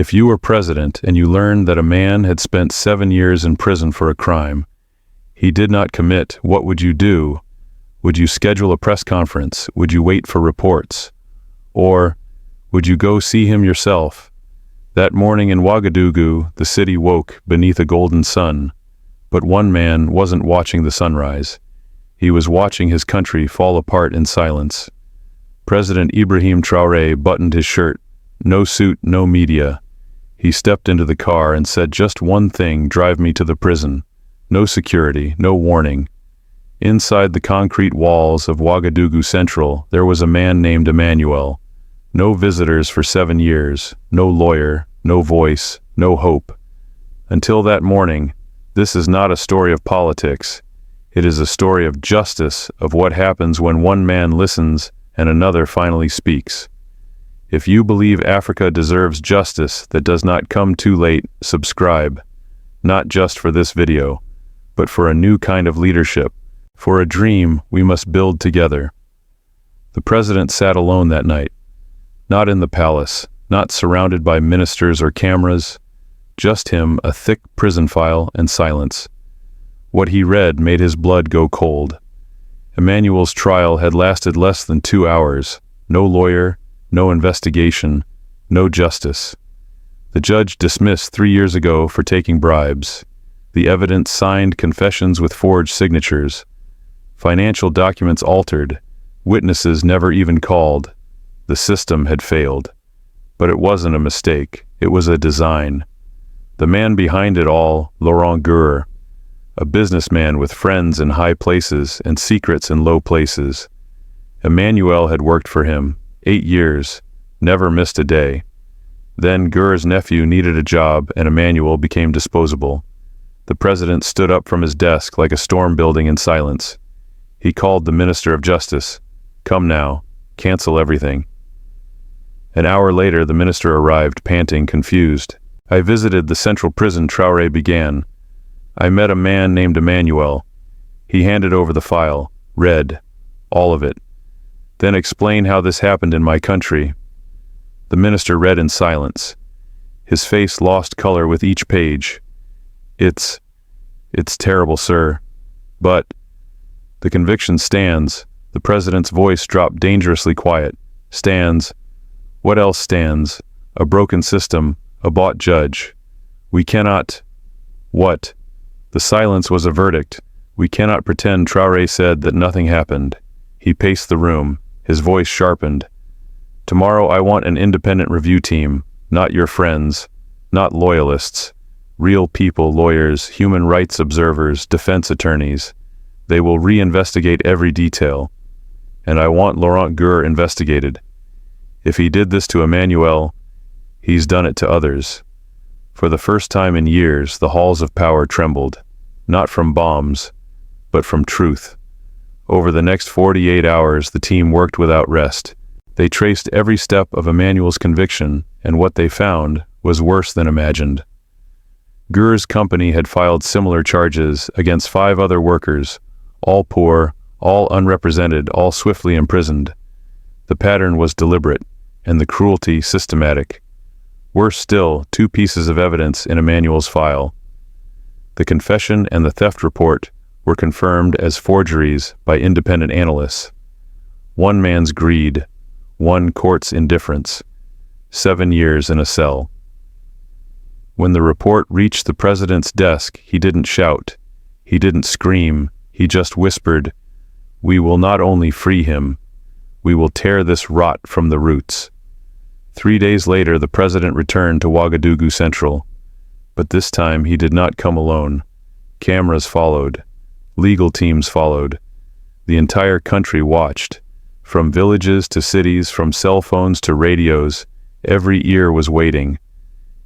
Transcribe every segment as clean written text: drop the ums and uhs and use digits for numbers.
If you were president and you learned that a man had spent 7 years in prison for a crime he did not commit, what would you do? Would you schedule a press conference? Would you wait for reports? Or would you go see him yourself? That morning in Ouagadougou, the city woke beneath a golden sun. But one man wasn't watching the sunrise. He was watching his country fall apart in silence. President Ibrahim Traoré buttoned his shirt. No suit, no media. He stepped into the car and said just one thing: drive me to the prison. No security, no warning. Inside the concrete walls of Ouagadougou Central, there was a man named Emmanuel. No visitors for 7 years, no lawyer, no voice, no hope. Until that morning, this is not a story of politics. It is a story of justice, of what happens when one man listens and another finally speaks. If you believe Africa deserves justice that does not come too late, subscribe. Not just for this video, but for a new kind of leadership, for a dream we must build together. The president sat alone that night, not in the palace, not surrounded by ministers or cameras, just him, a thick prison file, and silence. What he read made his blood go cold. Emmanuel's trial had lasted less than 2 hours. No lawyer, no investigation, no justice. The judge dismissed 3 years ago for taking bribes. The evidence signed confessions with forged signatures. Financial documents altered. Witnesses never even called. The system had failed. But it wasn't a mistake. It was a design. The man behind it all, Laurent Gurr, a businessman with friends in high places and secrets in low places. Emmanuel had worked for him 8 years, never missed a day. Then Gurr's nephew needed a job and Emmanuel became disposable. The president stood up from his desk like a storm building in silence. He called the Minister of Justice. Come now, cancel everything. An hour later, the minister arrived, panting, confused. I visited the central prison, Traoré began. I met a man named Emmanuel. He handed over the file, read, all of it. Then explain how this happened in my country. The minister read in silence. His face lost color with each page. It's terrible, sir. But the conviction stands. The president's voice dropped dangerously quiet. Stands. What else stands? A broken system, a bought judge. We cannot... What? The silence was a verdict. We cannot pretend. Traoré said that nothing happened. He paced the room. His voice sharpened. Tomorrow I want an independent review team, not your friends, not loyalists. Real people, lawyers, human rights observers, defense attorneys. They will reinvestigate every detail. And I want Laurent Gurr investigated. If he did this to Emmanuel, he's done it to others. For the first time in years, the halls of power trembled, not from bombs, but from truth. Over the next 48 hours, the team worked without rest. They traced every step of Emmanuel's conviction, and what they found was worse than imagined. Gurr's company had filed similar charges against 5 other workers, all poor, all unrepresented, all swiftly imprisoned. The pattern was deliberate, and the cruelty systematic. Worse still, 2 pieces of evidence in Emmanuel's file. The confession and the theft report were confirmed as forgeries by independent analysts. One man's greed, one court's indifference, 7 years in a cell. When the report reached the president's desk, he didn't shout, he didn't scream, he just whispered, "We will not only free him, we will tear this rot from the roots." 3 days later, the president returned to Ouagadougou Central. But this time he did not come alone. Cameras followed. Legal teams followed. The entire country watched. From villages to cities, from cell phones to radios, every ear was waiting.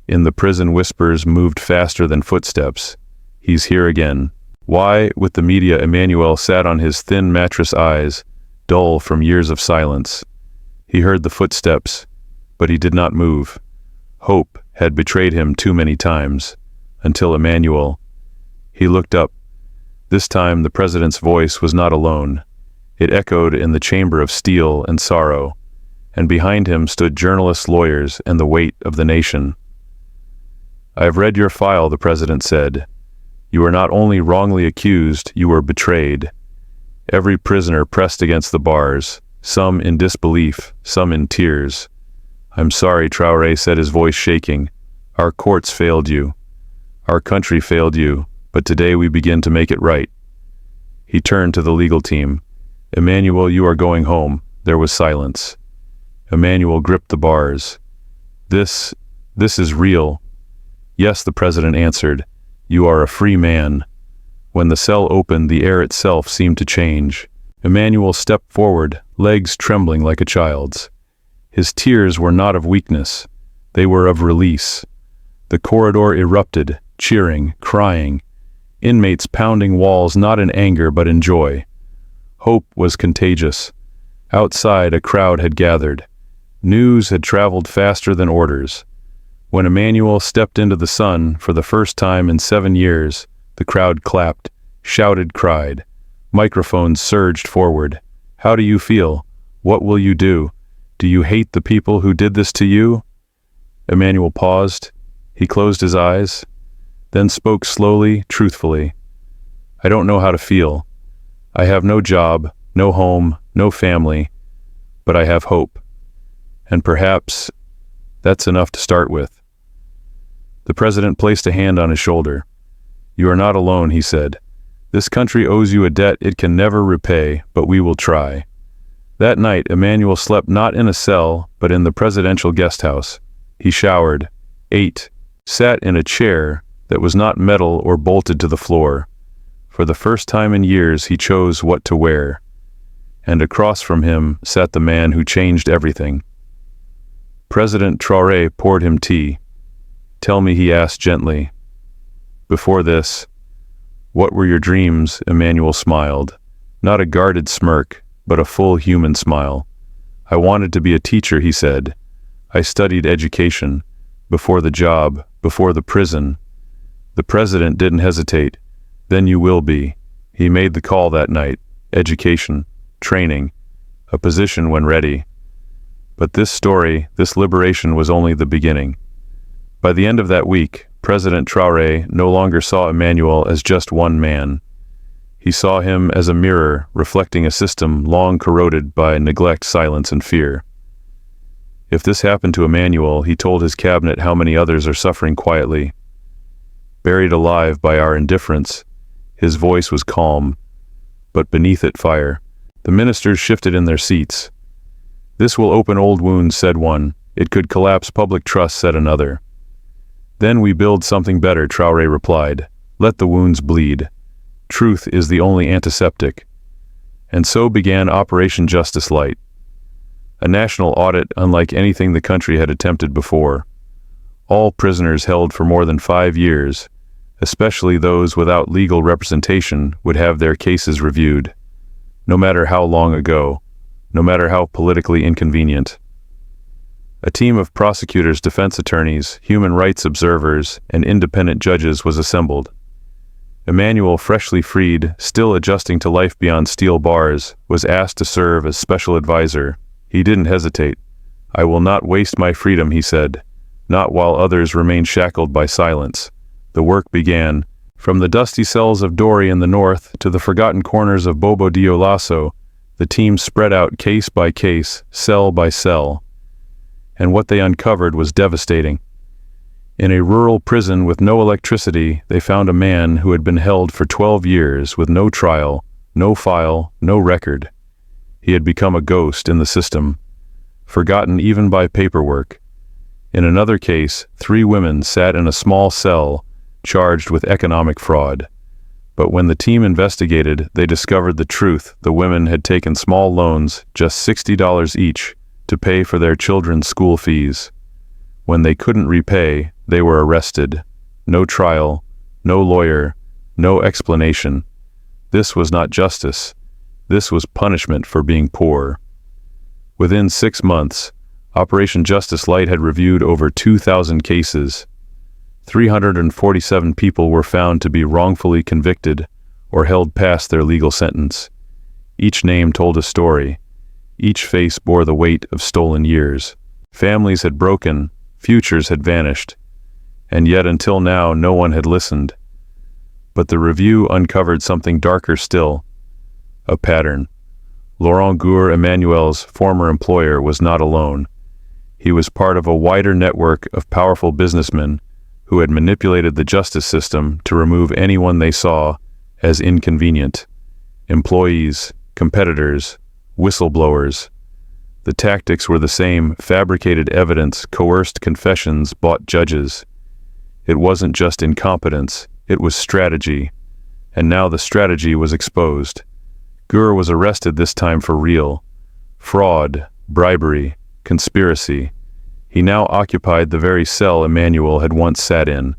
In the prison, whispers moved faster than footsteps. He's here again. Why, with the media, Emmanuel sat on his thin mattress, eyes, dull from years of silence. He heard the footsteps, but he did not move. Hope had betrayed him too many times, until Emmanuel. He looked up. This time the president's voice was not alone. It echoed in the chamber of steel and sorrow, and behind him stood journalists, lawyers, and the weight of the nation. "I have read your file," the president said. "You were not only wrongly accused, you were betrayed." Every prisoner pressed against the bars, some in disbelief, some in tears. "I'm sorry," Traoré said, his voice shaking. "Our courts failed you. Our country failed you, but today we begin to make it right." He turned to the legal team. "Emmanuel, you are going home." There was silence. Emmanuel gripped the bars. This is real." "Yes," the president answered. "You are a free man." When the cell opened, the air itself seemed to change. Emmanuel stepped forward, legs trembling like a child's. His tears were not of weakness. They were of release. The corridor erupted, cheering, crying. Inmates pounding walls not in anger but in joy. Hope was contagious. Outside, a crowd had gathered. News had traveled faster than orders. When Emmanuel stepped into the sun for the first time in 7 years, the crowd clapped, shouted, cried. Microphones surged forward. "How do you feel? What will you do? Do you hate the people who did this to you?" Emmanuel paused. He closed his eyes, then spoke slowly, truthfully. "I don't know how to feel. I have no job, no home, no family, but I have hope. And perhaps that's enough to start with." The president placed a hand on his shoulder. "You are not alone," he said. "This country owes you a debt it can never repay, but we will try." That night, Emmanuel slept not in a cell, but in the presidential guest house. He showered, ate, sat in a chair that was not metal or bolted to the floor. For the first time in years, he chose what to wear. And across from him sat the man who changed everything. President Traoré poured him tea. "Tell me," he asked gently. "Before this, what were your dreams?" Emmanuel smiled. Not a guarded smirk, but a full human smile. "I wanted to be a teacher," he said. "I studied education. Before the job, before the prison." The president didn't hesitate. "Then you will be." He made the call that night. Education, training, a position when ready. But this story, this liberation was only the beginning. By the end of that week, President Traoré no longer saw Emmanuel as just one man. He saw him as a mirror reflecting a system long corroded by neglect, silence, and fear. If this happened to Emmanuel, he told his cabinet how many others are suffering quietly. Buried alive by our indifference, his voice was calm, but beneath it fire. The ministers shifted in their seats. "This will open old wounds," said one. "It could collapse public trust," said another. "Then we build something better," Traoré replied. "Let the wounds bleed. Truth is the only antiseptic." And so began Operation Justice Light. A national audit unlike anything the country had attempted before. All prisoners held for more than 5 years, especially those without legal representation, would have their cases reviewed. No matter how long ago, no matter how politically inconvenient. A team of prosecutors, defense attorneys, human rights observers, and independent judges was assembled. Emmanuel, freshly freed, still adjusting to life beyond steel bars, was asked to serve as special advisor. He didn't hesitate. "I will not waste my freedom," he said, "not while others remain shackled by silence." The work began. From the dusty cells of Dori in the north to the forgotten corners of Bobo Dioulasso, the team spread out case by case, cell by cell. And what they uncovered was devastating. In a rural prison with no electricity, they found a man who had been held for 12 years with no trial, no file, no record. He had become a ghost in the system, forgotten even by paperwork. In another case, 3 women sat in a small cell, charged with economic fraud. But when the team investigated, they discovered the truth. The women had taken small loans, just $60 each, to pay for their children's school fees. When they couldn't repay, they were arrested. No trial, no lawyer, no explanation. This was not justice. This was punishment for being poor. Within 6 months, Operation Justice Light had reviewed over 2,000 cases. 347 people were found to be wrongfully convicted or held past their legal sentence. Each name told a story. Each face bore the weight of stolen years. Families had broken, futures had vanished. and yet until now no one had listened. But the review uncovered something darker still, a pattern. Laurent Gour, Emmanuel's former employer, was not alone. He was part of a wider network of powerful businessmen who had manipulated the justice system to remove anyone they saw as inconvenient. Employees, competitors, whistleblowers. The tactics were the same: fabricated evidence, coerced confessions, bought judges. It wasn't just incompetence, it was strategy. And now the strategy was exposed. Gour was arrested, this time for real. Fraud, bribery, conspiracy. He now occupied the very cell Emmanuel had once sat in.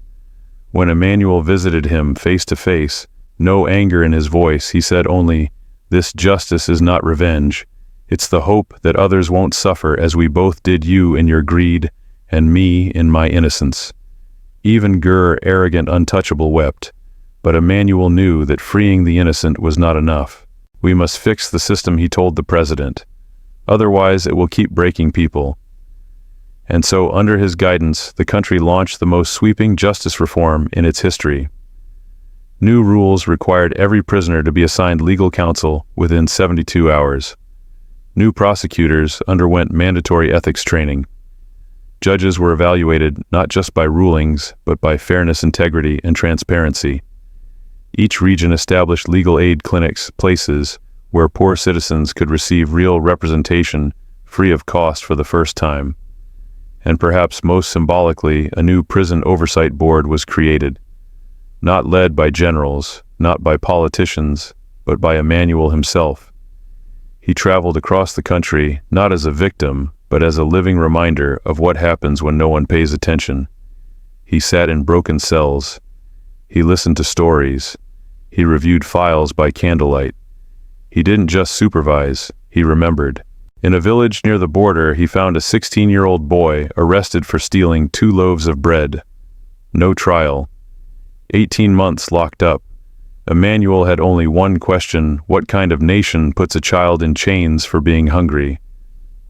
When Emmanuel visited him face to face, no anger in his voice, he said only, "This justice is not revenge. It's the hope that others won't suffer as we both did, you in your greed and me in my innocence." Even Gour, arrogant, untouchable, wept. But Emmanuel knew that freeing the innocent was not enough. "We must fix the system," he told the president. "Otherwise it will keep breaking people." And so, under his guidance, the country launched the most sweeping justice reform in its history. New rules required every prisoner to be assigned legal counsel within 72 hours. New prosecutors underwent mandatory ethics training. Judges were evaluated not just by rulings, but by fairness, integrity, and transparency. Each region established legal aid clinics, places where poor citizens could receive real representation free of cost for the first time. And perhaps most symbolically, a new prison oversight board was created. Not led by generals, not by politicians, but by Emmanuel himself. He traveled across the country, not as a victim, but as a living reminder of what happens when no one pays attention. He sat in broken cells. He listened to stories. He reviewed files by candlelight. He didn't just supervise, he remembered. In a village near the border, he found a 16-year-old boy arrested for stealing 2 loaves of bread. No trial. 18 months locked up. Emmanuel had only one question: what kind of nation puts a child in chains for being hungry?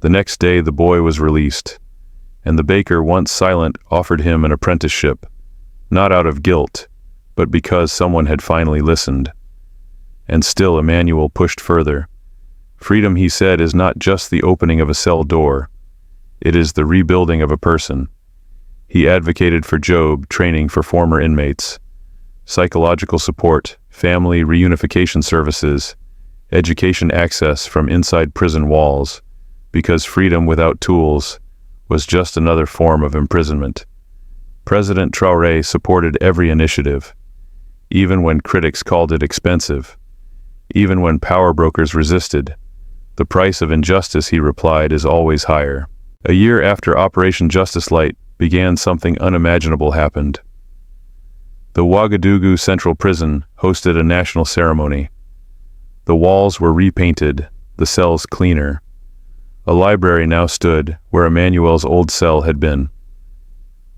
The next day the boy was released, and the baker, once silent, offered him an apprenticeship, not out of guilt, but because someone had finally listened. And still Emmanuel pushed further. Freedom, he said, is not just the opening of a cell door. It is the rebuilding of a person. He advocated for job training for former inmates, psychological support, family reunification services, education access from inside prison walls, because freedom without tools was just another form of imprisonment. President Traoré supported every initiative, even when critics called it expensive, even when power brokers resisted. The price of injustice, he replied, is always higher. A year after Operation Justice Light began, something unimaginable happened. The Ouagadougou Central Prison hosted a national ceremony. The walls were repainted, the cells cleaner. A library now stood where Emmanuel's old cell had been.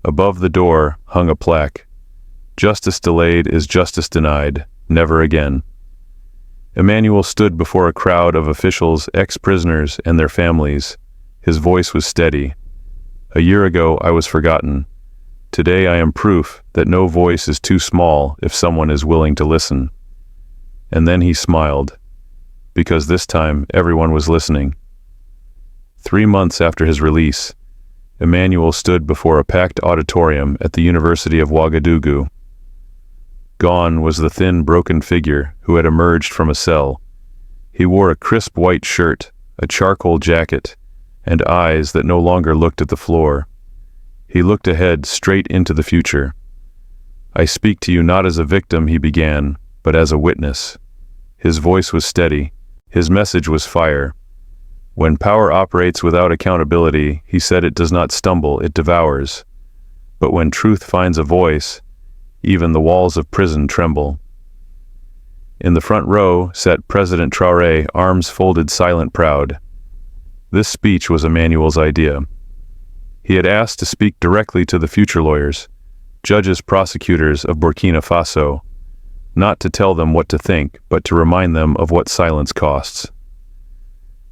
Above the door hung a plaque: "Justice delayed is justice denied, never again." Emmanuel stood before a crowd of officials, ex-prisoners, and their families. His voice was steady. "A year ago I was forgotten. Today I am proof that no voice is too small if someone is willing to listen." And then he smiled, because this time everyone was listening. 3 months after his release, Emmanuel stood before a packed auditorium at the University of Ouagadougou. Gone was the thin, broken figure who had emerged from a cell. He wore a crisp white shirt, a charcoal jacket, and eyes that no longer looked at the floor. He looked ahead, straight into the future. "I speak to you not as a victim," he began, "but as a witness." His voice was steady. His message was fire. "When power operates without accountability," he said, "it does not stumble, it devours. But when truth finds a voice, even the walls of prison tremble." In the front row sat President Traoré, arms folded, silent, proud. This speech was Emmanuel's idea. He had asked to speak directly to the future lawyers, judges, prosecutors of Burkina Faso, not to tell them what to think, but to remind them of what silence costs.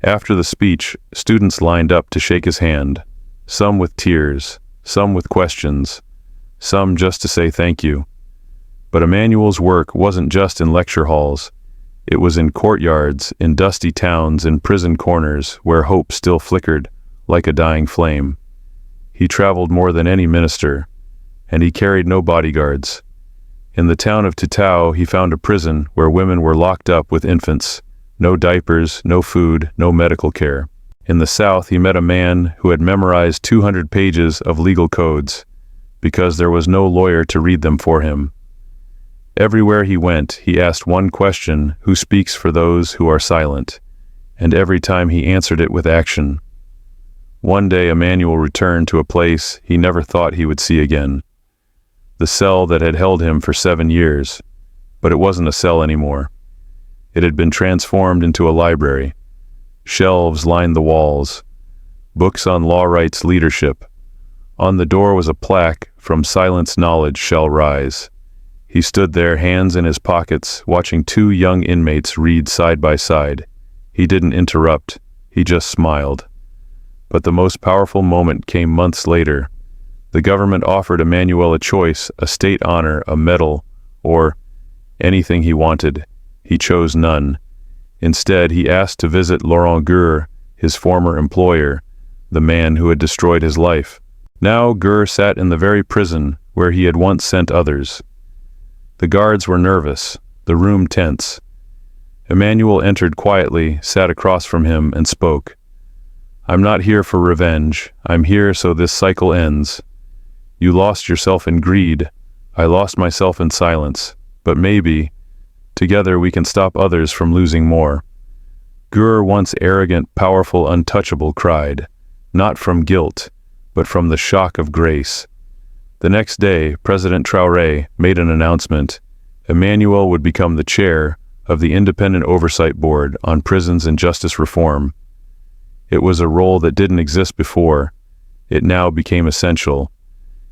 After the speech, students lined up to shake his hand, some with tears, some with questions, some just to say thank you. But Emmanuel's work wasn't just in lecture halls. It was in courtyards, in dusty towns, in prison corners where hope still flickered like a dying flame. He traveled more than any minister, and he carried no bodyguards. In the town of Titao, he found a prison where women were locked up with infants. No diapers, no food, no medical care. In the south, he met a man who had memorized 200 pages of legal codes because there was no lawyer to read them for him. Everywhere he went, he asked one question: who speaks for those who are silent? And every time he answered it with action. One day Emmanuel returned to a place he never thought he would see again. The cell that had held him for 7 years. But it wasn't a cell anymore. It had been transformed into a library. Shelves lined the walls. Books on law rights leadership. On the door was a plaque, "From silence knowledge shall rise." He stood there, hands in his pockets, watching 2 young inmates read side by side. He didn't interrupt, he just smiled. But the most powerful moment came months later. The government offered Emmanuel a choice, a state honor, a medal, or anything he wanted. He chose none. Instead, he asked to visit Laurent Gure, his former employer, the man who had destroyed his life. Now Gure sat in the very prison where he had once sent others. The guards were nervous, the room tense. Emmanuel entered quietly, sat across from him, and spoke. "I'm not here for revenge. I'm here so this cycle ends. You lost yourself in greed. I lost myself in silence. But maybe, together we can stop others from losing more." Gure, once arrogant, powerful, untouchable, cried, not from guilt, but from the shock of grace. The next day, President Traoré made an announcement. Emmanuel would become the chair of the Independent Oversight Board on Prisons and Justice Reform. It was a role that didn't exist before. It now became essential.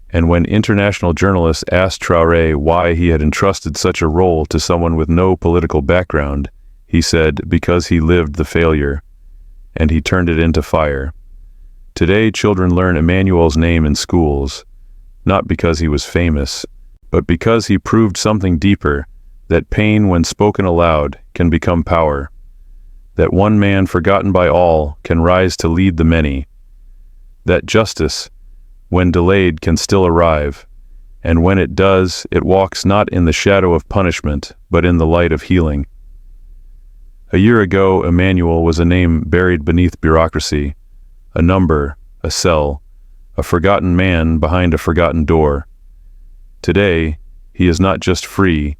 And when international journalists asked Traoré why he had entrusted such a role to someone with no political background, he said because he lived the failure, and he turned it into fire. Today, children learn Emmanuel's name in schools, not because he was famous, but because he proved something deeper, that pain, when spoken aloud, can become power. That one man forgotten by all can rise to lead the many. That justice, when delayed, can still arrive, and when it does, it walks not in the shadow of punishment, but in the light of healing. A year ago, Emmanuel was a name buried beneath bureaucracy, a number, a cell, a forgotten man behind a forgotten door. Today, he is not just free,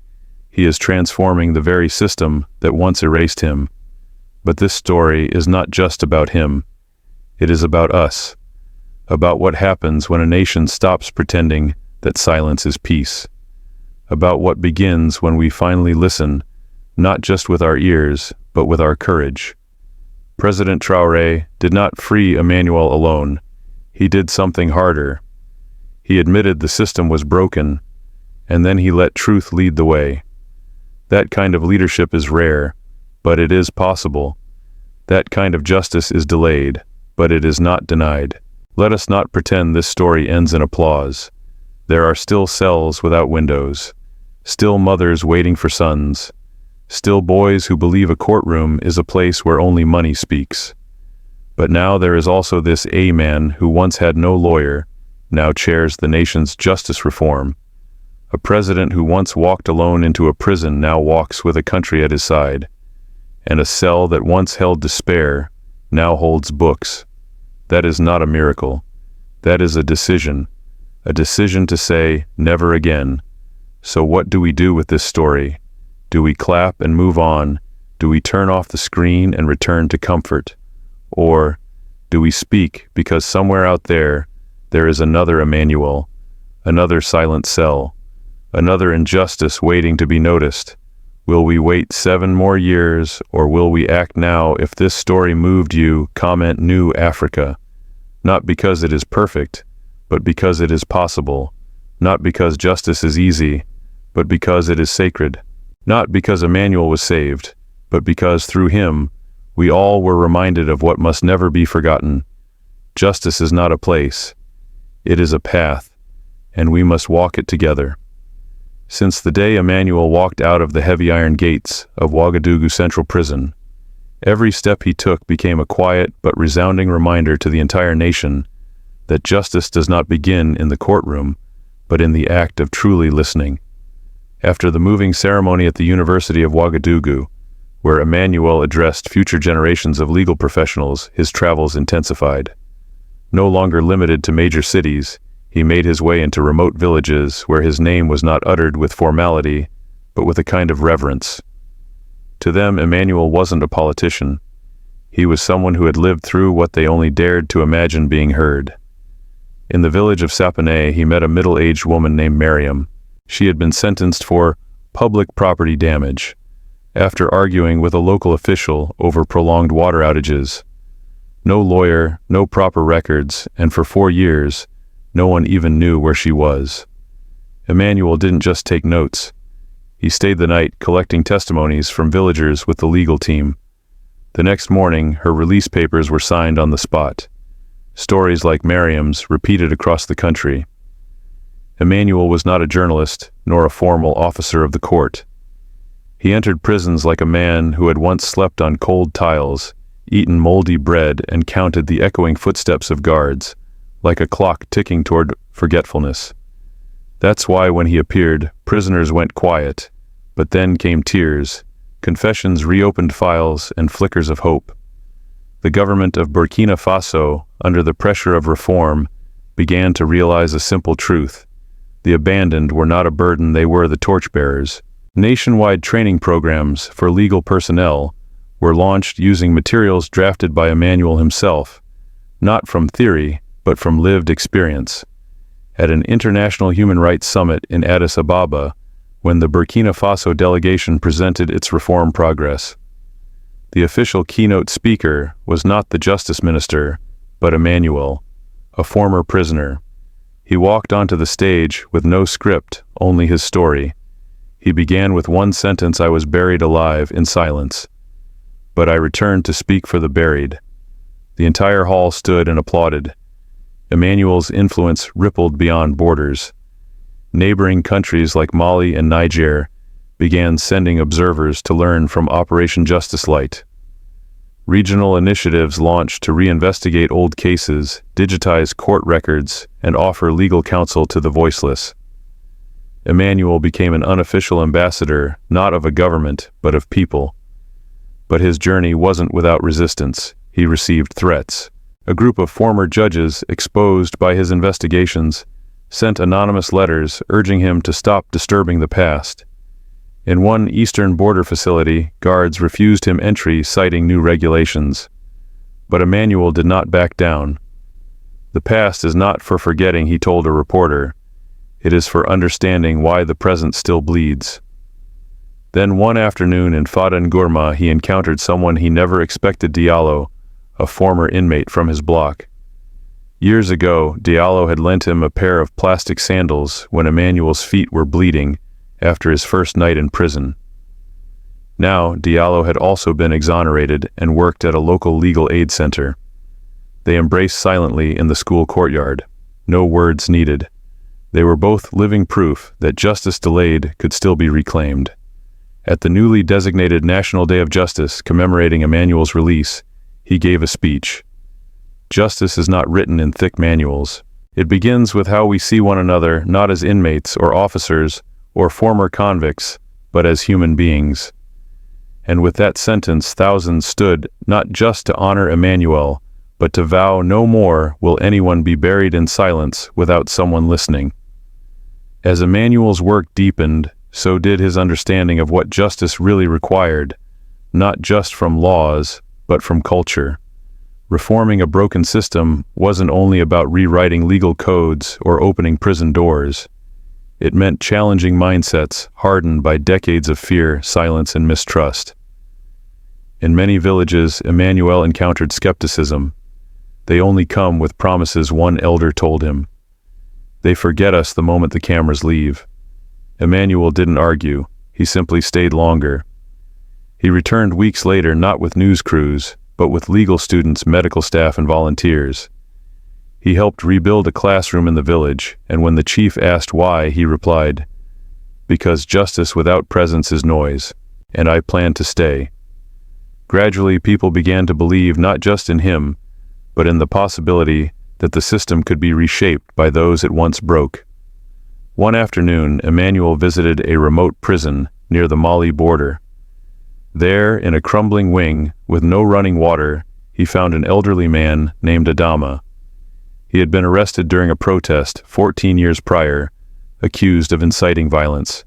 he is transforming the very system that once erased him. But this story is not just about him. It is about us, about what happens when a nation stops pretending that silence is peace, about what begins when we finally listen, not just with our ears, but with our courage. President Traoré did not free Emmanuel alone. He did something harder. He admitted the system was broken, and then he let truth lead the way. That kind of leadership is rare, but it is possible. That kind of justice is delayed, but it is not denied. Let us not pretend this story ends in applause. There are still cells without windows, still mothers waiting for sons, still boys who believe a courtroom is a place where only money speaks. But now there is also this A-man who once had no lawyer, now chairs the nation's justice reform. A president who once walked alone into a prison now walks with a country at his side. And a cell that once held despair now holds books. That is not a miracle. That is a decision to say, never again. So what do we do with this story? Do we clap and move on? Do we turn off the screen and return to comfort? Or do we speak because somewhere out there is another Emmanuel, another silent cell, another injustice waiting to be noticed? Will we wait 7 more years, or will we act now? If this story moved you, comment New Africa. Not because it is perfect, but because it is possible. Not because justice is easy, but because it is sacred. Not because Emmanuel was saved, but because through him, we all were reminded of what must never be forgotten. Justice is not a place. It is a path, and we must walk it together. Since the day Emmanuel walked out of the heavy iron gates of Ouagadougou Central Prison, every step he took became a quiet but resounding reminder to the entire nation that justice does not begin in the courtroom, but in the act of truly listening. After the moving ceremony at the University of Ouagadougou, where Emmanuel addressed future generations of legal professionals, his travels intensified. No longer limited to major cities, he made his way into remote villages where his name was not uttered with formality, but with a kind of reverence. To them, Emmanuel wasn't a politician. He was someone who had lived through what they only dared to imagine being heard. In the village of Saponay, he met a middle-aged woman named Miriam. She had been sentenced for public property damage, after arguing with a local official over prolonged water outages. No lawyer, no proper records, and for 4 years, no one even knew where she was. Emmanuel didn't just take notes. He stayed the night collecting testimonies from villagers with the legal team. The next morning, her release papers were signed on the spot. Stories like Miriam's repeated across the country. Emmanuel was not a journalist, nor a formal officer of the court. He entered prisons like a man who had once slept on cold tiles, eaten moldy bread, and counted the echoing footsteps of guards, like a clock ticking toward forgetfulness. That's why when he appeared, prisoners went quiet, but then came tears, confessions, reopened files, and flickers of hope. The government of Burkina Faso, under the pressure of reform, began to realize a simple truth. The abandoned were not a burden, they were the torchbearers. Nationwide training programs for legal personnel were launched using materials drafted by Emmanuel himself, not from theory, but from lived experience. At an international human rights summit in Addis Ababa, when the Burkina Faso delegation presented its reform progress, the official keynote speaker was not the justice minister, but Emmanuel, a former prisoner. He walked onto the stage with no script, only his story. He began with one sentence: "I was buried alive in silence, but I returned to speak for the buried." The entire hall stood and applauded. Emmanuel's influence rippled beyond borders. Neighboring countries like Mali and Niger began sending observers to learn from Operation Justice Light. Regional initiatives launched to reinvestigate old cases, digitize court records, and offer legal counsel to the voiceless. Emmanuel became an unofficial ambassador, not of a government, but of people. But his journey wasn't without resistance. He received threats. A group of former judges, exposed by his investigations, sent anonymous letters urging him to stop disturbing the past. In one eastern border facility, guards refused him entry, citing new regulations. But Emmanuel did not back down. "The past is not for forgetting," he told a reporter. "It is for understanding why the present still bleeds." Then one afternoon in Fada Ngourma, he encountered someone he never expected: Diallo, a former inmate from his block. Years ago, Diallo had lent him a pair of plastic sandals when Emmanuel's feet were bleeding after his first night in prison. Now, Diallo had also been exonerated and worked at a local legal aid center. They embraced silently in the school courtyard. No words needed. They were both living proof that justice delayed could still be reclaimed. At the newly designated National Day of Justice commemorating Emmanuel's release, he gave a speech. Justice is not written in thick manuals. It begins with how we see one another, not as inmates or officers or former convicts, but as human beings. And with that sentence, thousands stood not just to honor Emmanuel, but to vow no more will anyone be buried in silence without someone listening. As Emmanuel's work deepened, so did his understanding of what justice really required, not just from laws, but from culture. Reforming a broken system wasn't only about rewriting legal codes or opening prison doors. It meant challenging mindsets hardened by decades of fear, silence, and mistrust. In many villages, Emmanuel encountered skepticism. "They only come with promises," one elder told him. "They forget us the moment the cameras leave." Emmanuel didn't argue. He simply stayed longer. He returned weeks later, not with news crews, but with legal students, medical staff, and volunteers. He helped rebuild a classroom in the village, and when the chief asked why, he replied, "Because justice without presence is noise, and I plan to stay." Gradually, people began to believe not just in him, but in the possibility that the system could be reshaped by those it once broke. One afternoon, Emmanuel visited a remote prison near the Mali border. There, in a crumbling wing, with no running water, he found an elderly man named Adama. He had been arrested during a protest 14 years prior, accused of inciting violence.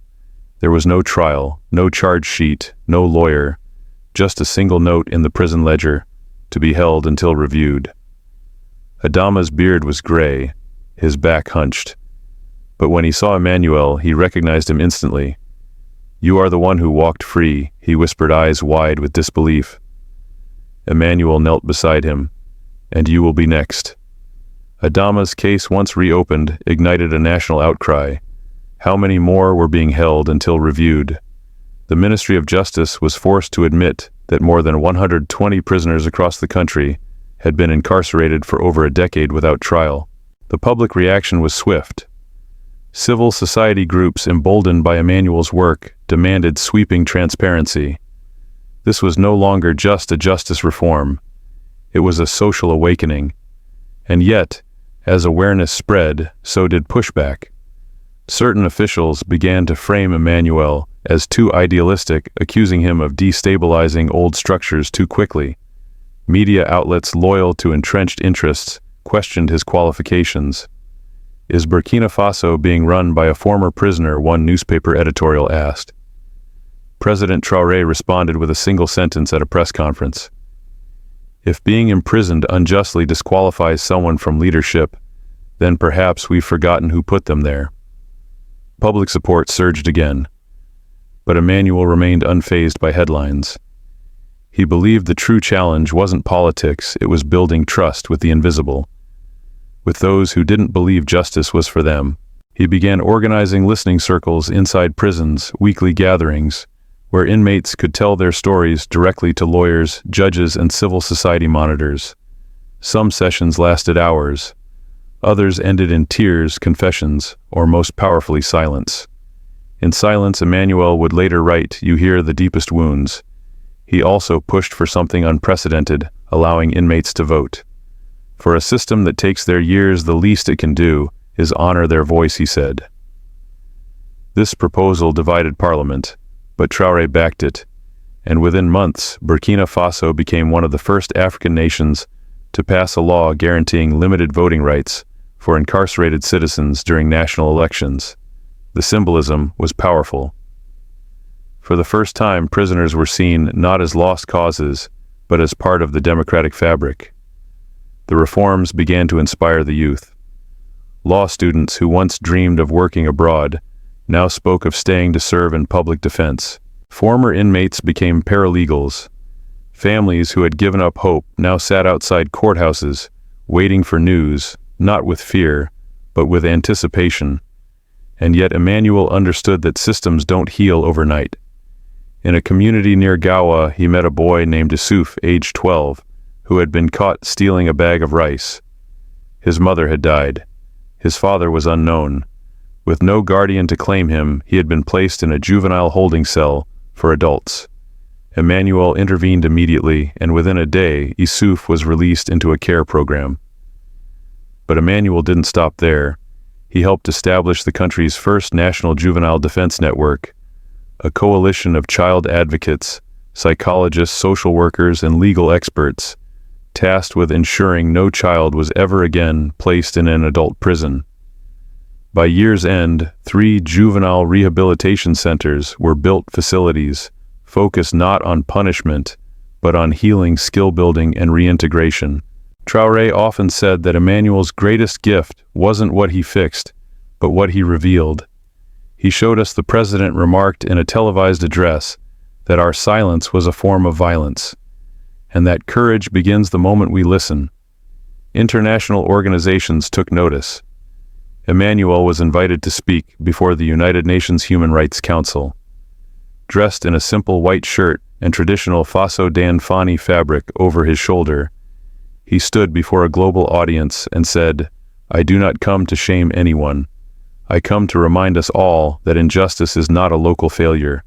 There was no trial, no charge sheet, no lawyer, just a single note in the prison ledger, to be held until reviewed. Adama's beard was gray, his back hunched. But when he saw Emmanuel, he recognized him instantly. "You are the one who walked free," he whispered, eyes wide with disbelief. Emmanuel knelt beside him. "And you will be next." Adama's case, once reopened, ignited a national outcry. How many more were being held until reviewed? The Ministry of Justice was forced to admit that more than 120 prisoners across the country had been incarcerated for over a decade without trial. The public reaction was swift. Civil society groups, emboldened by Emmanuel's work, demanded sweeping transparency. This was no longer just a justice reform. It was a social awakening. And yet, as awareness spread, so did pushback. Certain officials began to frame Emmanuel as too idealistic, accusing him of destabilizing old structures too quickly. Media outlets loyal to entrenched interests questioned his qualifications. "Is Burkina Faso being run by a former prisoner?" one newspaper editorial asked. President Traoré responded with a single sentence at a press conference. "If being imprisoned unjustly disqualifies someone from leadership, then perhaps we've forgotten who put them there." Public support surged again. But Emmanuel remained unfazed by headlines. He believed the true challenge wasn't politics, it was building trust with the invisible. With those who didn't believe justice was for them. He began organizing listening circles inside prisons, weekly gatherings, where inmates could tell their stories directly to lawyers, judges, and civil society monitors. Some sessions lasted hours. Others ended in tears, confessions, or most powerfully silence. In silence, Emmanuel would later write, "You hear the deepest wounds." He also pushed for something unprecedented, allowing inmates to vote. "For a system that takes their years, the least it can do is honor their voice," he said. This proposal divided parliament, but Traoré backed it, and within months, Burkina Faso became one of the first African nations to pass a law guaranteeing limited voting rights for incarcerated citizens during national elections. The symbolism was powerful. For the first time, prisoners were seen not as lost causes, but as part of the democratic fabric. The reforms began to inspire the youth. Law students who once dreamed of working abroad now spoke of staying to serve in public defense. Former inmates became paralegals. Families who had given up hope now sat outside courthouses, waiting for news, not with fear, but with anticipation. And yet Emmanuel understood that systems don't heal overnight. In a community near Gawa, he met a boy named Yusuf, aged 12, who had been caught stealing a bag of rice. His mother had died. His father was unknown. With no guardian to claim him, he had been placed in a juvenile holding cell for adults. Emmanuel intervened immediately, and within a day, Yusuf was released into a care program. But Emmanuel didn't stop there. He helped establish the country's first national juvenile defense network, a coalition of child advocates, psychologists, social workers, and legal experts, tasked with ensuring no child was ever again placed in an adult prison. By year's end, 3 juvenile rehabilitation centers were built, facilities focused not on punishment, but on healing, skill building, and reintegration. Traoré often said that Emmanuel's greatest gift wasn't what he fixed, but what he revealed. He showed us, the president remarked in a televised address, that our silence was a form of violence, and that courage begins the moment we listen. International organizations took notice. Emmanuel was invited to speak before the United Nations Human Rights Council. Dressed in a simple white shirt and traditional Faso Dan Fani fabric over his shoulder, He stood before a global audience and said, "I do not come to shame anyone. I come to remind us all that injustice is not a local failure.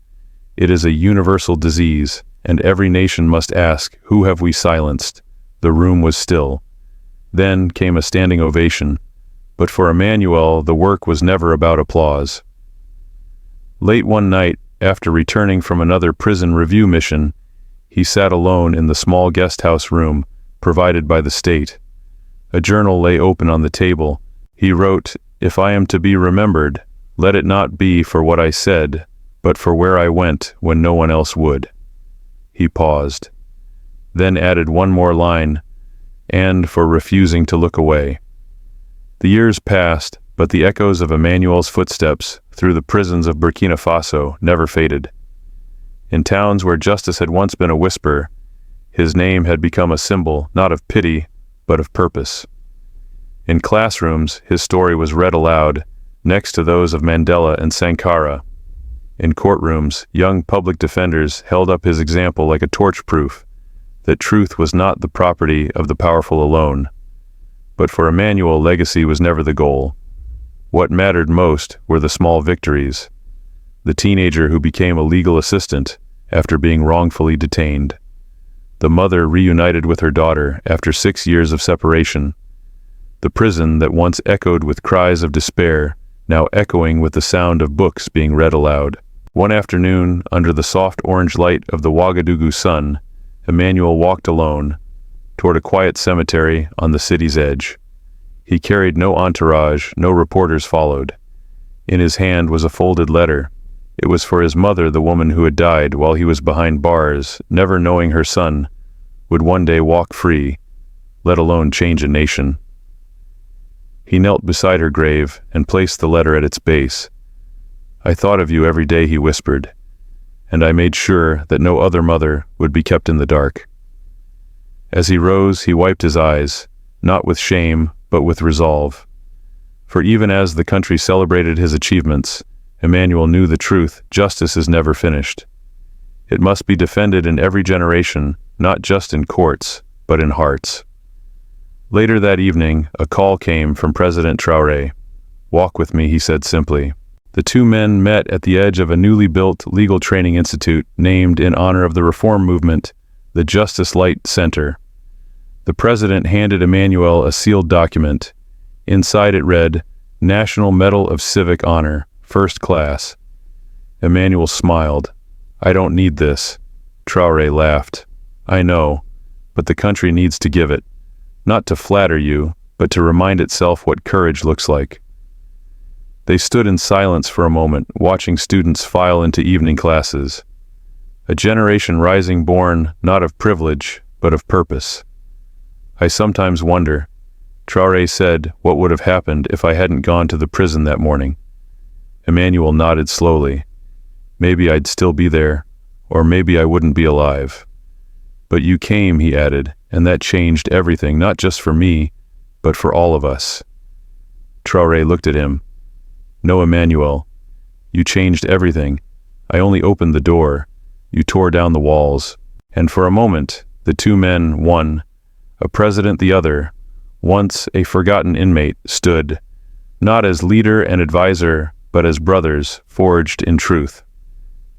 It is a universal disease, and every nation must ask, who have we silenced?" The room was still. Then came a standing ovation. But for Emmanuel, the work was never about applause. Late one night, after returning from another prison review mission, he sat alone in the small guest house room provided by the state. A journal lay open on the table. He wrote, "If I am to be remembered, let it not be for what I said, but for where I went when no one else would." He paused, then added one more line, "and for refusing to look away." The years passed, but the echoes of Emmanuel's footsteps through the prisons of Burkina Faso never faded. In towns where justice had once been a whisper, his name had become a symbol not of pity, but of purpose. In classrooms, his story was read aloud, next to those of Mandela and Sankara. In courtrooms, young public defenders held up his example like a torch proof that truth was not the property of the powerful alone. But for Emmanuel, legacy was never the goal. What mattered most were the small victories. The teenager who became a legal assistant after being wrongfully detained. The mother reunited with her daughter after 6 years of separation. The prison that once echoed with cries of despair, now echoing with the sound of books being read aloud. One afternoon, under the soft orange light of the Ouagadougou sun, Emmanuel walked alone toward a quiet cemetery on the city's edge. He carried no entourage, no reporters followed. In his hand was a folded letter. It was for his mother, the woman who had died while he was behind bars, never knowing her son would one day walk free, let alone change a nation. He knelt beside her grave and placed the letter at its base. "I thought of you every day," he whispered, "and I made sure that no other mother would be kept in the dark." As he rose, he wiped his eyes, not with shame, but with resolve. For even as the country celebrated his achievements, Emmanuel knew the truth: justice is never finished. It must be defended in every generation, not just in courts, but in hearts. Later that evening, a call came from President Traoré. "Walk with me," he said simply. The two men met at the edge of a newly built legal training institute named in honor of the reform movement, the Justice Light Center. The president handed Emmanuel a sealed document. Inside it read, "National Medal of Civic Honor, First Class." Emmanuel smiled. "I don't need this." Traoré laughed. "I know, but the country needs to give it. Not to flatter you, but to remind itself what courage looks like." They stood in silence for a moment, watching students file into evening classes. A generation rising born not of privilege, but of purpose. "I sometimes wonder," Traoré said, "what would have happened if I hadn't gone to the prison that morning." Emmanuel nodded slowly. "Maybe I'd still be there, or maybe I wouldn't be alive. But you came," he added, "and that changed everything, not just for me, but for all of us." Traoré looked at him. "No, Emmanuel, you changed everything. I only opened the door. You tore down the walls." And for a moment, the two men, one a president, the other, once a forgotten inmate, stood, not as leader and advisor, but as brothers forged in truth.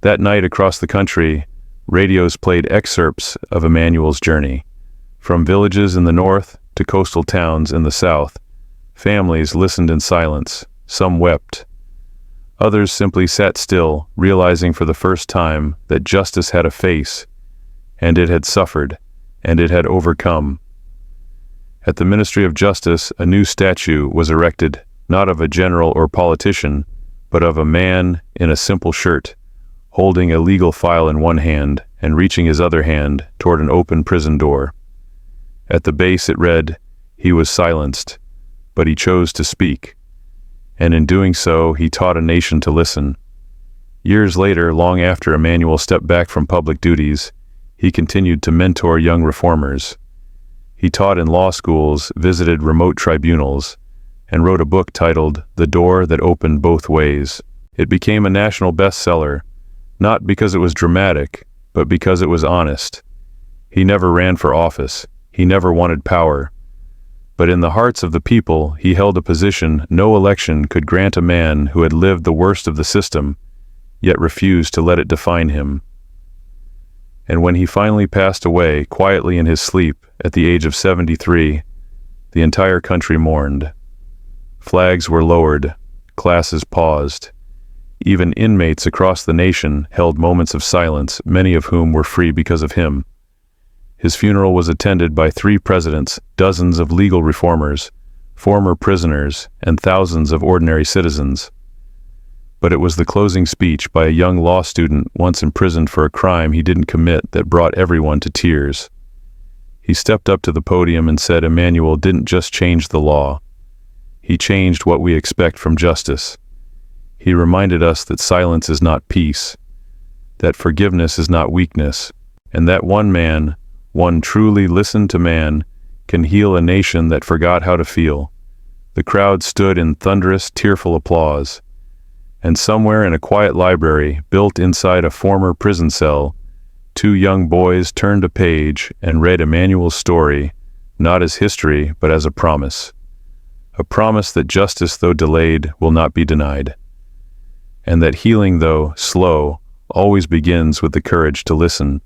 That night across the country, radios played excerpts of Emmanuel's journey. From villages in the north to coastal towns in the south, families listened in silence. Some wept. Others simply sat still, realizing for the first time that justice had a face, and it had suffered, and it had overcome. At the Ministry of Justice, a new statue was erected, not of a general or politician, but of a man in a simple shirt, holding a legal file in one hand and reaching his other hand toward an open prison door. At the base it read, "He was silenced, but he chose to speak. And in doing so, he taught a nation to listen." Years later, long after Emmanuel stepped back from public duties, he continued to mentor young reformers. He taught in law schools, visited remote tribunals, and wrote a book titled The Door That Opened Both Ways. It became a national bestseller, not because it was dramatic, but because it was honest. He never ran for office. He never wanted power. But in the hearts of the people, he held a position no election could grant a man who had lived the worst of the system, yet refused to let it define him. And when he finally passed away quietly in his sleep at the age of 73, the entire country mourned. Flags were lowered, classes paused. Even inmates across the nation held moments of silence, many of whom were free because of him. His funeral was attended by 3 presidents, dozens of legal reformers, former prisoners, and thousands of ordinary citizens. But it was the closing speech by a young law student once imprisoned for a crime he didn't commit that brought everyone to tears. He stepped up to the podium and said Emmanuel didn't just change the law. He changed what we expect from justice. He reminded us that silence is not peace, that forgiveness is not weakness, and that one truly listened to man, can heal a nation that forgot how to feel. The crowd stood in thunderous, tearful applause. And somewhere in a quiet library, built inside a former prison cell, 2 young boys turned a page and read Emmanuel's story, not as history, but as a promise. A promise that justice, though delayed, will not be denied. And that healing, though slow, always begins with the courage to listen.